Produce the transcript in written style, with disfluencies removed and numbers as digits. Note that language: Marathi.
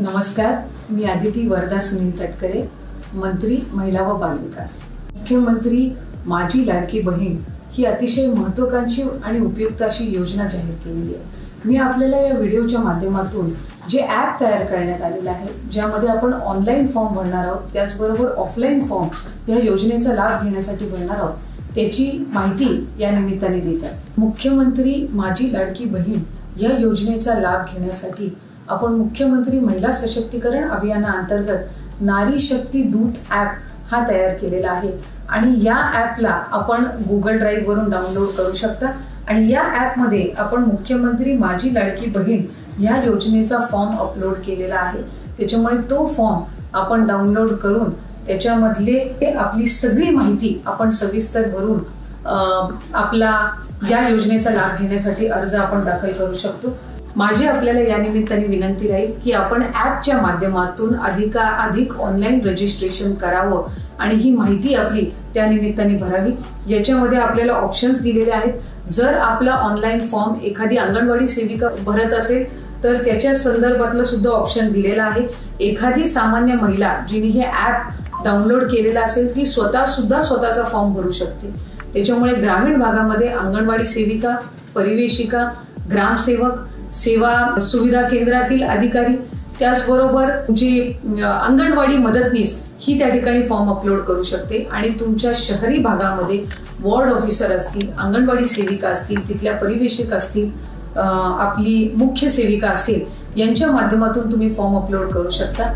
नमस्कार, मी आदिती वरदा सुनील तटकरे, मंत्री महिला व बालविकास। मुख्यमंत्री माझी लाडकी बहीण ही अतिशय महत्त्वाकांक्षी आणि उपयुक्त अशी योजना जाहीर केलेली आहे। मी आपल्याला या व्हिडिओच्या माध्यमातून जे ॲप तयार करण्यात आलेलं आहे, ज्यामध्ये आपण ऑनलाईन फॉर्म भरणार आहोत, त्याचबरोबर ऑफलाईन फॉर्म या योजनेचा लाभ घेण्यासाठी भरणार आहोत, त्याची माहिती या निमित्ताने देतात। मुख्यमंत्री माझी लाडकी बहीण या योजनेचा लाभ घेण्यासाठी आपण मुख्यमंत्री महिला सशक्तीकरण अभियानाअंतर्गत नारी शक्ती दूत ॲप हा तयार केलेला आहे आणि या ॲपला आपण Google ड्राइव्ह वरून डाउनलोड करू शकता आणि या ॲपमध्ये आपण मुख्यमंत्री माझी लाडकी बहीण या योजनेचा फॉर्म अपलोड केलेला आहे। त्याच्यामुळे तो फॉर्म आपण डाउनलोड करून त्याच्यामधले आपली सगळी माहिती आपण सविस्तर भरून आपला या योजनेचा लाभ घेण्यासाठी अर्ज आपण दाखल करू शकतो। माझी आपल्याला या निमित्ताने विनंती राहील की आपण ॲपच्या माध्यमातून अधिक ऑनलाईन रजिस्ट्रेशन करावं आणि ही माहिती आपली त्या निमित्ताने भरावी। याच्यामध्ये आपल्याला ऑप्शन्स दिलेले आहेत। जर आपला ऑनलाईन फॉर्म एखादी अंगणवाडी सेविका भरत असेल तर त्याच्या संदर्भातलं सुद्धा ऑप्शन दिलेला आहे। एखादी सामान्य महिला जिने हे ॲप डाउनलोड केलेला असेल ती स्वतःचा फॉर्म भरू शकते। त्याच्यामुळे ग्रामीण भागामध्ये अंगणवाडी सेविका, परिवेशिका, ग्रामसेवक, सेवा सुविधा केंद्रातील अधिकारी, त्याचबरोबर तुमची अंगणवाडी मदतनीस ही त्या ठिकाणी फॉर्म अपलोड करू शकते आणि तुमच्या शहरी भागामध्ये वॉर्ड ऑफिसर असतील, अंगणवाडी सेविका असतील, तिथल्या परिवेशक असतील, आपली मुख्य सेविका असेल, यांच्या माध्यमातून तुम्ही फॉर्म अपलोड करू शकता।